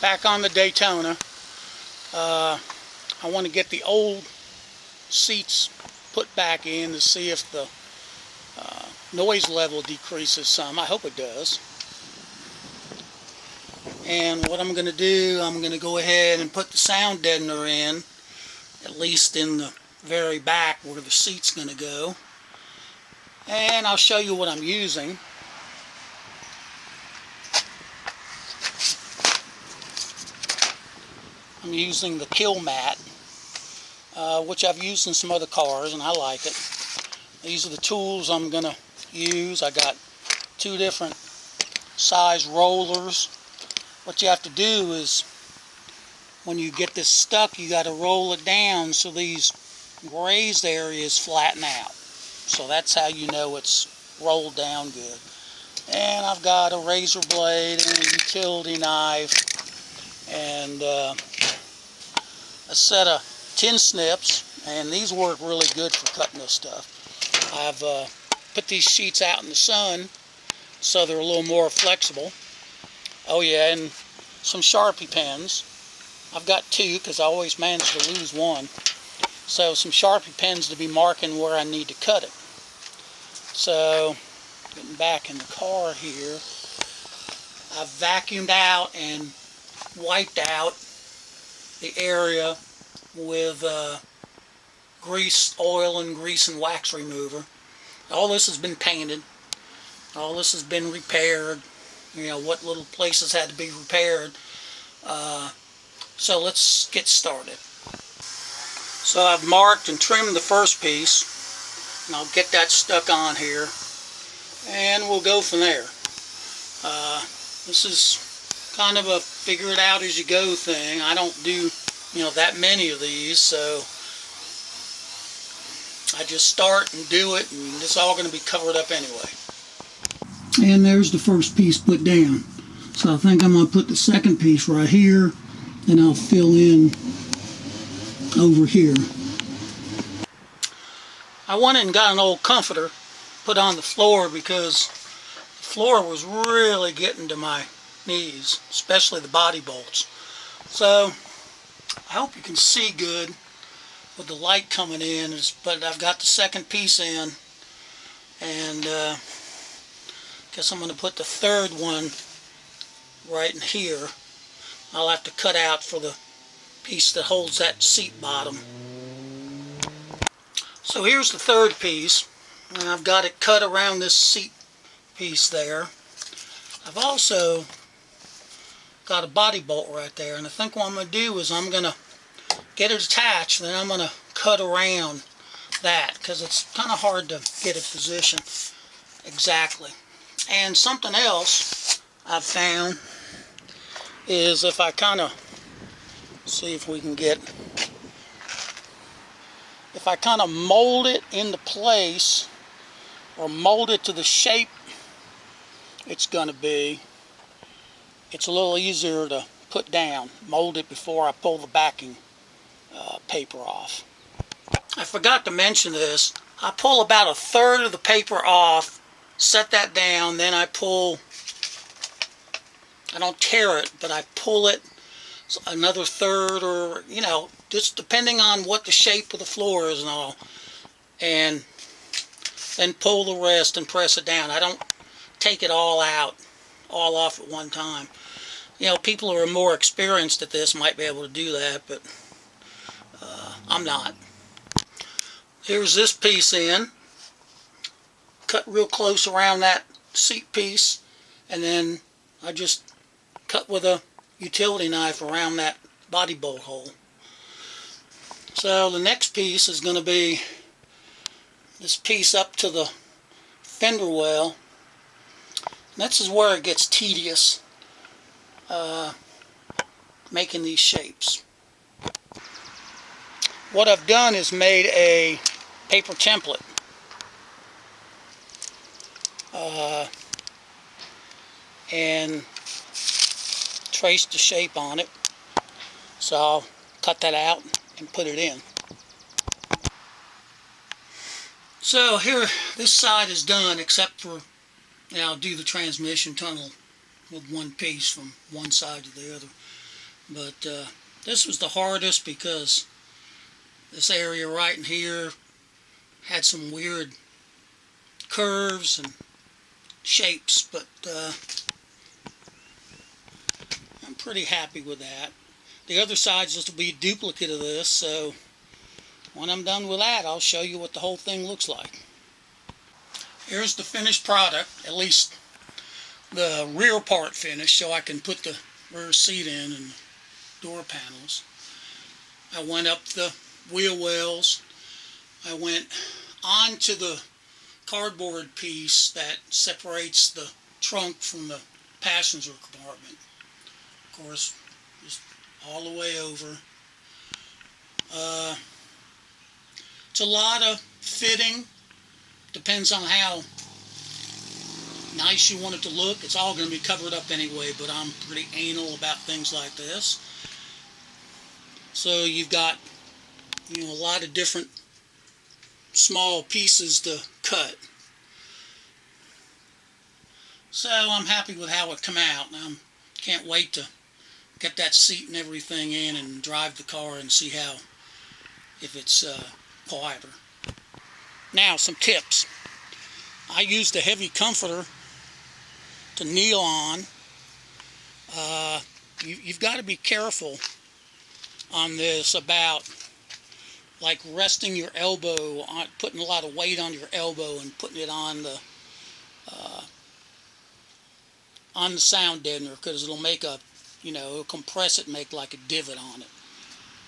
back on the Daytona. I want to get the old seats put back in to see if the noise level decreases some. I hope it does. And what I'm going to do, I'm going to go ahead and put the sound deadener in, at least in the very back where the seat's going to go. And I'll show you what I'm using. I'm using the Kilmat, which I've used in some other cars, and I like it. These are the tools I'm going to use. I got 2 different size rollers. What you have to do is, when you get this stuck, you got to roll it down so these raised areas flatten out. So that's how you know it's rolled down good. And I've got a razor blade and a utility knife and a set of tin snips, and these work really good for cutting this stuff. I've put these sheets out in the sun so they're a little more flexible. Oh yeah, and some Sharpie pens. I've got 2 because I always manage to lose one. So some Sharpie pens to be marking where I need to cut it. So, getting back in the car here, I've vacuumed out and wiped out the area with oil and grease and wax remover. All this has been painted. All this has been repaired. You know, what little places had to be repaired. So let's get started. So I've marked and trimmed the first piece, and I'll get that stuck on here, and we'll go from there. This is kind of a figure it out as you go thing. I don't do, that many of these, so I just start and do it, and it's all going to be covered up anyway. And there's the first piece put down. So I think I'm going to put the second piece right here, and I'll fill in over here. I went and got an old comforter, put on the floor, because the floor was really getting to my knees, especially the body bolts. So I hope you can see good with the light coming in, but I've got the second piece in, and guess I'm going to put the third one right in here. I'll have to cut out for the piece that holds that seat bottom. So here's the third piece, and I've got it cut around this seat piece there. I've also got a body bolt right there, and I think what I'm going to do is I'm going to get it attached, and then I'm going to cut around that, because it's kind of hard to get it positioned exactly. And something else I've found is if I kind of, see if we can get, if I kind of mold it into place, or mold it to the shape it's going to be, it's a little easier to put down. Mold it before I pull the backing paper off. I forgot to mention this. I pull about 1/3 of the paper off, set that down, then I don't tear it, but I pull it another 1/3, or, just depending on what the shape of the floor is and all, and then pull the rest and press it down. I don't take it all off at one time. People who are more experienced at this might be able to do that, but I'm not. Here's this piece in, cut real close around that seat piece, and then I just cut with a utility knife around that body bolt hole. So the next piece is going to be this piece up to the fender well. And this is where it gets tedious, making these shapes. What I've done is made a paper template. And traced the shape on it. So I'll cut that out and put it in. So here, this side is done, except for, I'll do the transmission tunnel with one piece from one side to the other. But this was the hardest because this area right in here had some weird curves and shapes, but I'm pretty happy with that. The other side's just to be a duplicate of this, so when I'm done with that, I'll show you what the whole thing looks like. Here's the finished product, at least the rear part finished, so I can put the rear seat in and door panels. I went up the wheel wells. I went onto the cardboard piece that separates the trunk from the passenger compartment. Of course, just all the way over. It's a lot of fitting. Depends on how nice you want it to look. It's all going to be covered up anyway, but I'm pretty anal about things like this. So you've got, a lot of different small pieces to cut. So I'm happy with how it come out. I can't wait to get that seat and everything in and drive the car and see if it's quieter. Now, some tips. I used a heavy comforter to kneel on. You've got to be careful on this about like resting your elbow on, putting a lot of weight on your elbow and putting it on the sound deadener, because it'll make it'll compress it and make like a divot on it.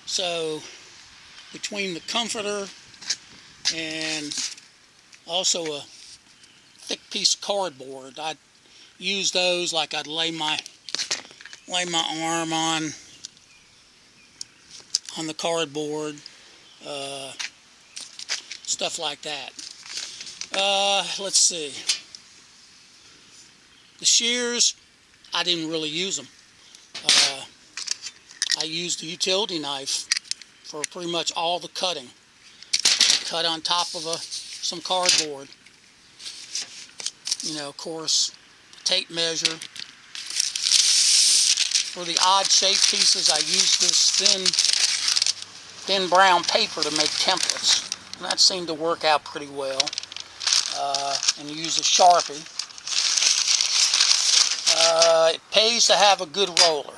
So between the comforter and also a thick piece of cardboard, I'd use those like I'd lay my arm on the cardboard, stuff like that. Let's see. The shears, I didn't really use them. I used the utility knife for pretty much all the cutting. I cut on top of some cardboard. Of course, tape measure. For the odd shaped pieces, I used this thin brown paper to make templates. And that seemed to work out pretty well. And use a Sharpie. It pays to have a good roller.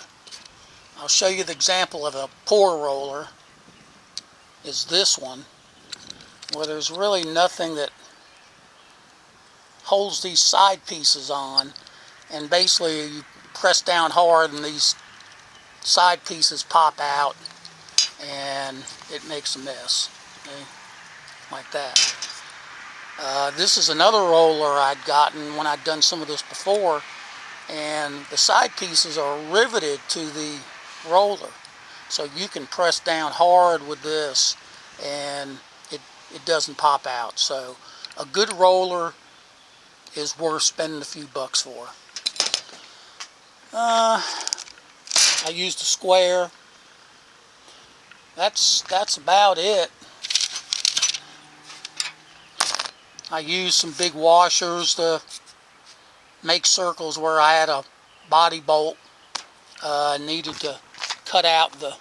I'll show you the example of a poor roller. Is this one, where there's really nothing that holds these side pieces on, and basically you press down hard and these side pieces pop out and it makes a mess, okay? Like that. This is another roller I'd gotten when I'd done some of this before, and the side pieces are riveted to the roller, so you can press down hard with this and it doesn't pop out. So a good roller is worth spending a few bucks for. I used a square. That's about it. I used some big washers to make circles where I had a body bolt. Needed to cut out the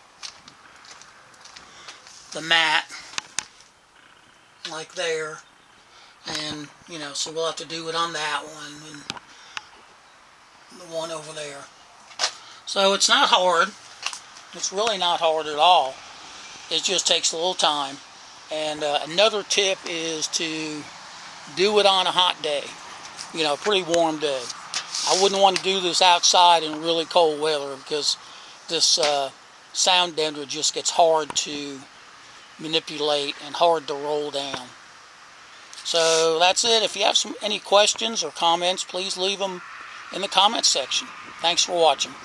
mat like there, and so we'll have to do it on that one and the one over there. So it's not hard. It's really not hard at all. It just takes a little time. And another tip is to do it on a hot day, a pretty warm day. I wouldn't want to do this outside in really cold weather, because this sound deadener just gets hard to manipulate and hard to roll down. So that's it. If you have any questions or comments, please leave them in the comments section. Thanks for watching.